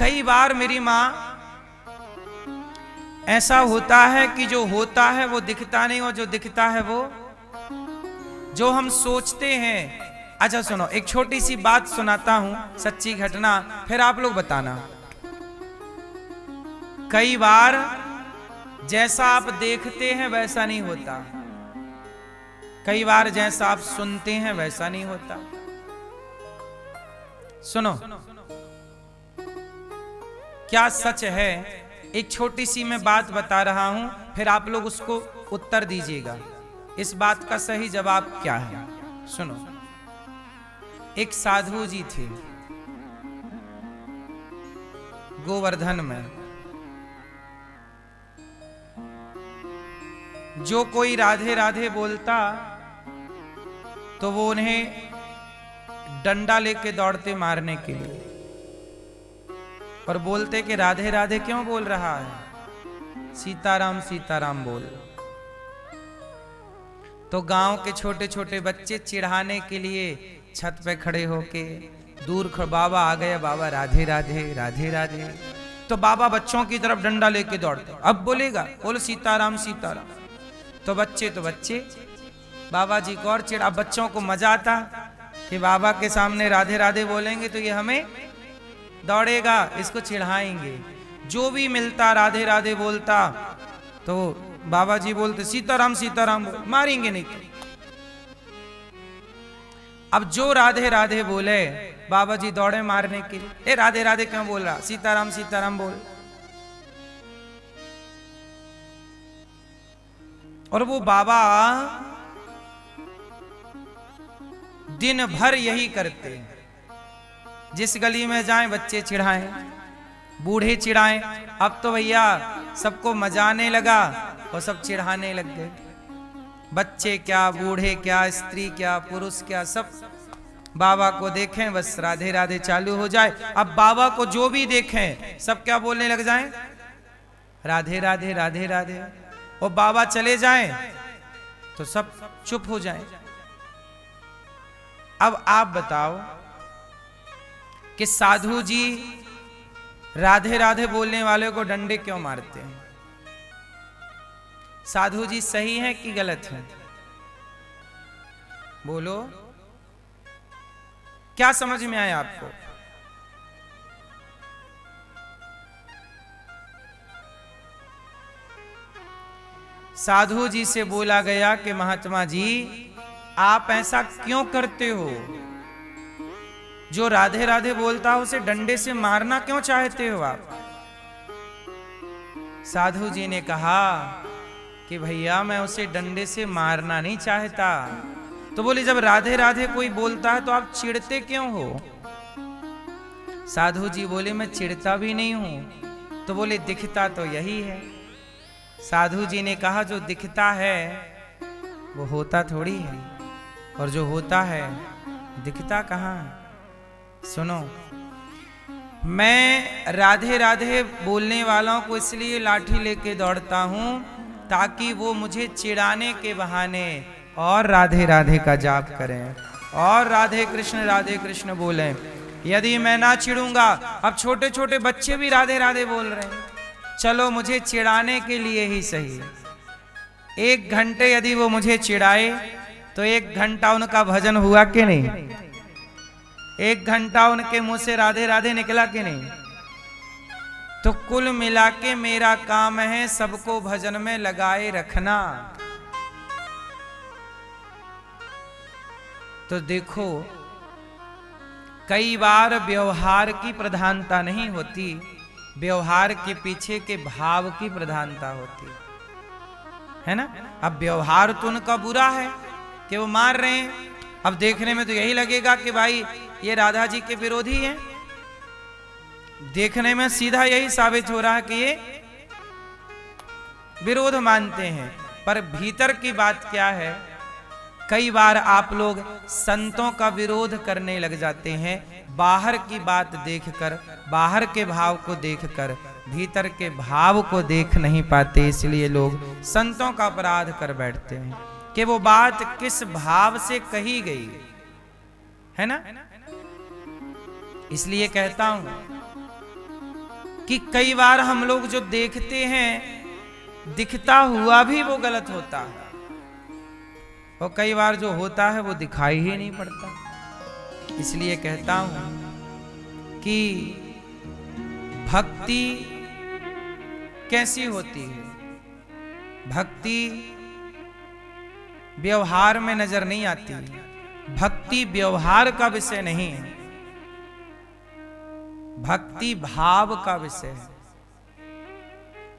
कई बार मेरी माँ ऐसा होता है कि जो होता है वो दिखता नहीं, और जो दिखता है वो जो हम सोचते हैं। अच्छा सुनो, एक छोटी सी बात सुनाता हूं, सच्ची घटना, फिर आप लोग बताना। कई बार जैसा आप देखते हैं वैसा नहीं होता, कई बार जैसा आप सुनते हैं वैसा नहीं होता। सुनो, क्या सच है? एक छोटी सी मैं बात बता रहा हूं, फिर आप लोग उसको उत्तर दीजिएगा, इस बात का सही जवाब क्या है। सुनो, एक साधु जी थे गोवर्धन में। जो कोई राधे राधे बोलता तो वो उन्हें डंडा लेके दौड़ते मारने के लिए, और बोलते कि राधे राधे क्यों बोल रहा है, सीताराम सीताराम बोल। तो गांव के छोटे छोटे बच्चे चिढ़ाने के लिए छत पे खड़े होके दूर बाबा आ गए, बाबा राधे राधे राधे राधे। तो बाबा बच्चों की तरफ डंडा लेके दौड़ते, अब बोलेगा, बोलो सीताराम सीताराम। तो बच्चे बाबा जी को और चिढ़ा। बच्चों को मजा आता कि बाबा के सामने राधे राधे बोलेंगे तो ये हमें दौड़ेगा, इसको चिढ़ाएंगे। जो भी मिलता राधे राधे बोलता तो बाबा जी बोलते सीताराम सीताराम बोल, मारेंगे नहीं तो। अब जो राधे राधे बोले बाबा जी दौड़े मारने के लिए, ए राधे राधे क्यों बोल रहा, सीताराम सीताराम बोल। और वो बाबा दिन भर यही करते हैं, जिस गली में जाएं बच्चे चिढ़ाएं, बूढ़े चिढ़ाएं। अब तो भैया सबको मजा आने लगा और सब चिढ़ाने लग गए। बच्चे क्या, बूढ़े क्या, स्त्री क्या, पुरुष क्या, सब बाबा को देखें बस राधे राधे चालू हो जाए। अब बाबा को जो भी देखें सब क्या बोलने लग जाएं, राधे राधे राधे राधे। और बाबा चले जाएं तो सब चुप हो जाएं। अब आप बताओ कि साधु जी राधे राधे बोलने वाले को डंडे क्यों मारते हैं? साधु जी सही है कि गलत है? बोलो, क्या समझ में आया आपको? साधु जी से बोला गया कि महात्मा जी आप ऐसा क्यों करते हो, जो राधे राधे बोलता हो उसे डंडे से मारना क्यों चाहते हो आप? साधु जी ने कहा कि भैया मैं उसे डंडे से मारना नहीं चाहता। तो बोले जब राधे राधे कोई बोलता है तो आप चिढ़ते क्यों हो? साधु जी बोले मैं चिढ़ता भी नहीं हूं। तो बोले दिखता तो यही है। साधु जी ने कहा जो दिखता है वो होता थोड़ी है, और जो होता है दिखता कहाँ? सुनो, मैं राधे राधे बोलने वालों को इसलिए लाठी लेके दौड़ता हूं ताकि वो मुझे चिढ़ाने के बहाने और राधे राधे का जाप करें और राधे कृष्ण बोलें। यदि मैं ना चिढ़ूंगा, अब छोटे छोटे बच्चे भी राधे राधे बोल रहे हैं, चलो मुझे चिढ़ाने के लिए ही सही, 1 घंटे यदि वो मुझे चिढ़ाए तो 1 घंटा उनका भजन हुआ कि नहीं? 1 घंटा उनके मुंह से राधे राधे निकला कि नहीं? तो कुल मिला के मेरा काम है सबको भजन में लगाए रखना। तो देखो, कई बार व्यवहार की प्रधानता नहीं होती, व्यवहार के पीछे के भाव की प्रधानता होती है ना। अब व्यवहार तो उनका बुरा है कि वो मार रहे हैं, अब देखने में तो यही लगेगा कि भाई ये राधा जी के विरोधी हैं, देखने में सीधा यही साबित हो रहा है कि ये विरोध मानते हैं, पर भीतर की बात क्या है? कई बार आप लोग संतों का विरोध करने लग जाते हैं, बाहर की बात देखकर, बाहर के भाव को देखकर, भीतर के भाव को देख नहीं पाते, इसलिए लोग संतों का अपराध कर बैठते हैं कि वो बात किस भाव से कही गई है ना। इसलिए कहता हूं कि कई बार हम लोग जो देखते हैं दिखता हुआ भी वो गलत होता है, और कई बार जो होता है वो दिखाई ही नहीं पड़ता। इसलिए कहता हूं कि भक्ति कैसी होती है? भक्ति व्यवहार में नजर नहीं आती। भक्ति व्यवहार का विषय नहीं है, भक्ति भाव का विषय है।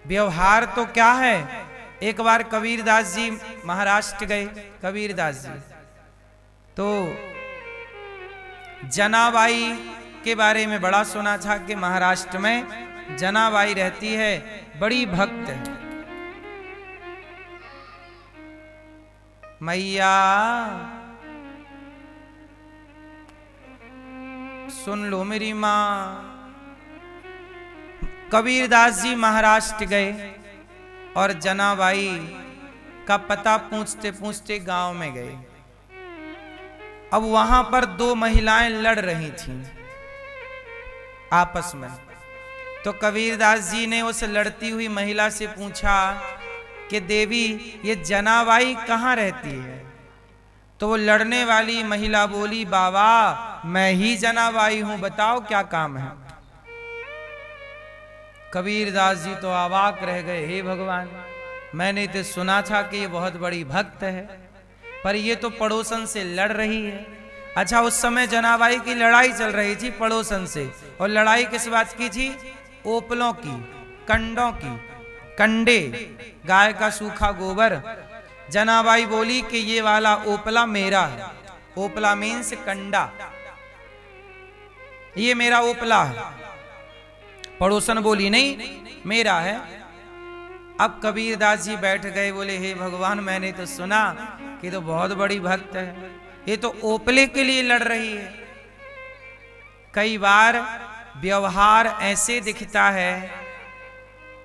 व्यवहार तो क्या है? एक बार कबीरदास जी महाराष्ट्र गए। कबीरदास जी तो जनाबाई के बारे में बड़ा सुना था कि महाराष्ट्र में जनाबाई रहती है, बड़ी भक्त है। मैया सुन लो मेरी मां। कबीरदास जी महाराष्ट्र गए और जनाबाई का पता पूछते पूछते गांव में गए। अब वहां पर दो महिलाएं लड़ रही थीं आपस में। तो कबीरदास जी ने उस लड़ती हुई महिला से पूछा कि देवी ये जनाबाई कहाँ रहती है? तो वो लड़ने वाली महिला बोली, बाबा मैं ही जनाबाई हूं, बताओ क्या काम है? कबीरदास जी तो अवाक रह गए, हे भगवान, मैंने तो सुना था कि ये बहुत बड़ी भक्त है, पर ये तो पड़ोसन से लड़ रही है। अच्छा, उस समय जनाबाई की लड़ाई चल रही थी पड़ोसन से, और लड़ाई किस बात की थी? ओपलों की, कंडों की, कंडे, गाय का सूखा गोबर। जनाबाई बोली कि ये वाला ओपला मेरा है। ओपला मीन्स कंडा, ये मेरा ओपला है। पड़ोसन बोली नहीं मेरा है। अब कबीरदास जी बैठ गए, बोले हे भगवान, मैंने तो सुना कि तो बहुत बड़ी भक्त है, ये तो ओपले के लिए लड़ रही है। कई बार व्यवहार ऐसे दिखता है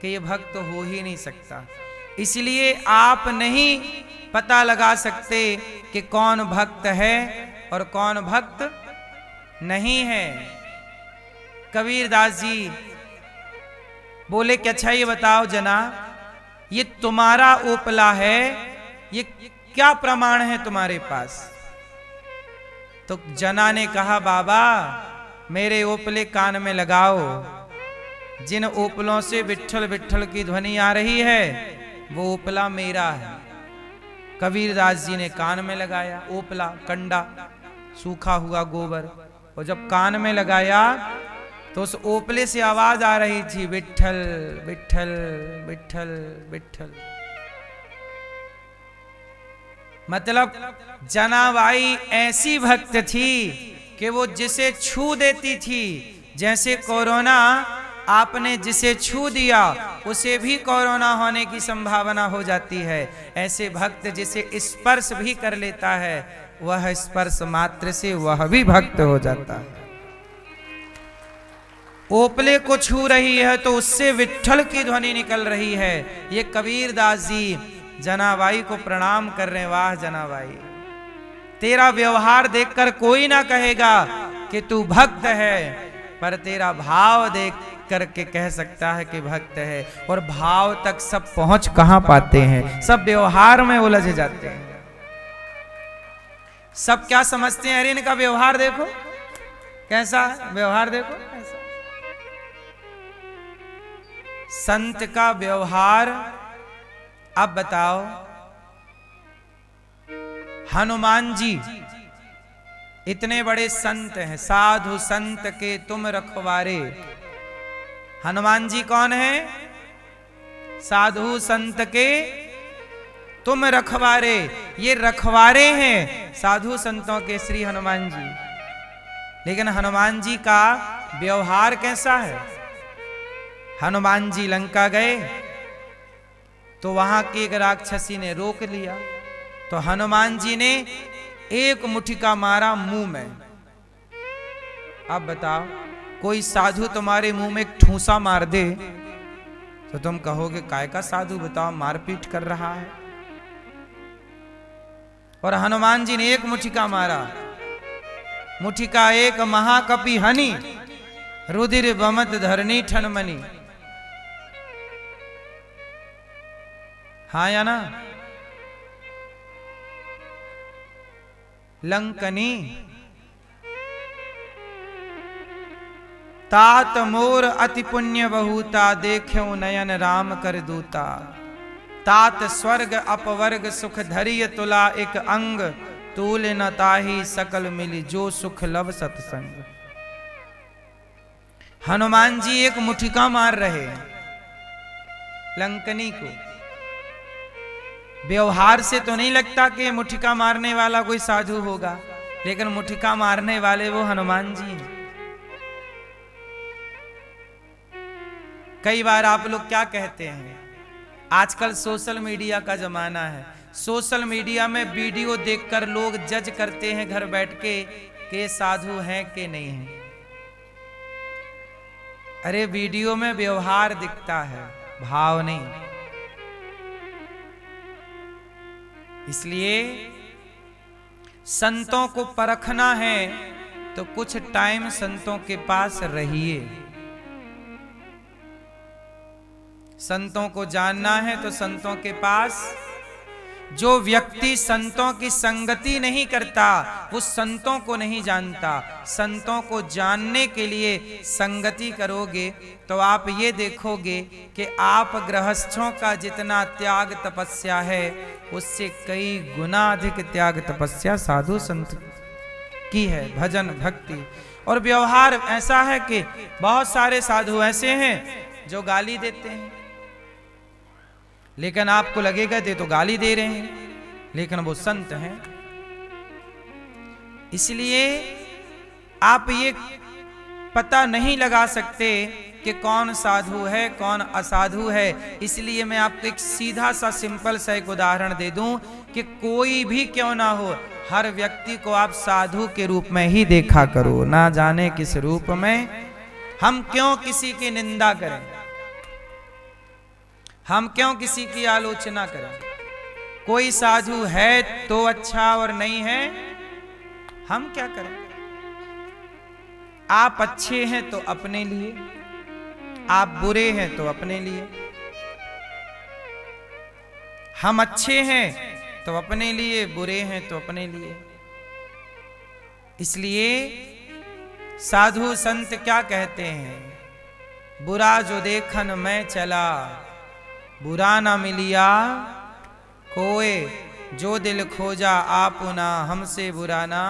कि ये भक्त हो ही नहीं सकता। इसलिए आप नहीं पता लगा सकते कि कौन भक्त है और कौन भक्त नहीं है। कबीरदास जी बोले कि अच्छा ये बताओ जना, ये तुम्हारा ओपला है, ये क्या प्रमाण है तुम्हारे पास? तो जना ने कहा, बाबा मेरे ओपले कान में लगाओ, जिन ओपलों से विट्ठल विट्ठल की ध्वनि आ रही है वो ओपला मेरा है। कबीरदास जी ने कान में लगाया ओपला, कंडा, सूखा हुआ गोबर, और जब कान में लगाया तो उस ओपले से आवाज आ रही थी, विट्ठल विट्ठल विट्ठल विट्ठल। मतलब जनाबाई ऐसी भक्त थी कि वो जिसे छू देती थी। जैसे कोरोना आपने जिसे छू दिया उसे भी कोरोना होने की संभावना हो जाती है, ऐसे भक्त जिसे स्पर्श भी कर लेता है वह स्पर्श मात्र से वह भी भक्त हो जाता है। ओपले को छू रही है तो उससे विट्ठल की ध्वनि निकल रही है। ये कबीरदास जी जनाबाई को प्रणाम कर रहे हैं। वाह जनाबाई, तेरा व्यवहार देखकर कोई ना कहेगा कि तू भक्त है, पर तेरा भाव देख करके कह सकता है कि भक्त है। और भाव तक सब पहुंच कहां पाते हैं? सब व्यवहार में उलझ जाते हैं। सब क्या समझते हैं? अरे इनका व्यवहार देखो कैसा है, व्यवहार देखो कैसा। संत का व्यवहार, अब बताओ, हनुमान जी इतने बड़े संत हैं, साधु संत के तुम रखवारे। हनुमान जी कौन है? साधु संत के तुम रखवारे। ये रखवारे हैं साधु संतों के श्री हनुमान जी। लेकिन हनुमान जी का व्यवहार कैसा है? हनुमान जी लंका गए तो वहां की एक राक्षसी ने रोक लिया, तो हनुमान जी ने एक मुठिका मारा मुंह में। अब बताओ, कोई साधु तुम्हारे मुंह में एक ठूसा मार दे तो तुम कहोगे काय का साधु, बताओ मारपीट कर रहा है। और हनुमान जी ने एक मुठिका मारा, मुठिका एक महाकपि हनि रुधिर बमत धरनी ठनमनी। हाँ या ना? लंकनी तात मोर अति पुण्य बहुता, देख्यो नयन राम कर दूता। तात स्वर्ग अपवर्ग सुख धरिय तुला, एक अंग तूल न ताही सकल मिली, जो सुख लब सत्संग। हनुमान जी एक मुठिका मार रहे लंकनी को। व्यवहार से तो नहीं लगता कि मुठिका मारने वाला कोई साधु होगा, लेकिन मुठिका मारने वाले वो हनुमान जी हैं। कई बार आप लोग क्या कहते हैं, आजकल सोशल मीडिया का जमाना है, सोशल मीडिया में वीडियो देखकर लोग जज करते हैं घर बैठ के साधु हैं कि नहीं है। अरे वीडियो में व्यवहार दिखता है, भाव नहीं। इसलिए संतों को परखना है तो कुछ टाइम संतों के पास रहिए। संतों को जानना है तो संतों के पास। जो व्यक्ति संतों की संगति नहीं करता वो संतों को नहीं जानता। संतों को जानने के लिए संगति करोगे तो आप ये देखोगे कि आप गृहस्थों का जितना त्याग तपस्या है उससे कई गुना अधिक त्याग तपस्या साधु संत की है। भजन भक्ति और व्यवहार ऐसा है कि बहुत सारे साधु ऐसे हैं जो गाली देते हैं, लेकिन आपको लगेगा ये तो गाली दे रहे हैं, लेकिन वो संत हैं। इसलिए आप ये पता नहीं लगा सकते कि कौन साधु है कौन असाधु है। इसलिए मैं आपको एक सीधा सा सिंपल सा एक उदाहरण दे दूं कि कोई भी क्यों ना हो, हर व्यक्ति को आप साधु के रूप में ही देखा करो। ना जाने किस रूप में। हम क्यों किसी की निंदा करें, हम क्यों किसी की आलोचना करें। कोई साधु है तो अच्छा और नहीं है हम क्या करें। आप अच्छे हैं तो अपने लिए, आप बुरे हैं तो अपने लिए। हम अच्छे हैं तो अपने लिए, बुरे हैं तो अपने लिए। इसलिए साधु संत क्या कहते हैं, बुरा जो देखन मैं चला, बुरा ना मिलिया कोय, जो दिल खोजा आपुना, हमसे बुरा ना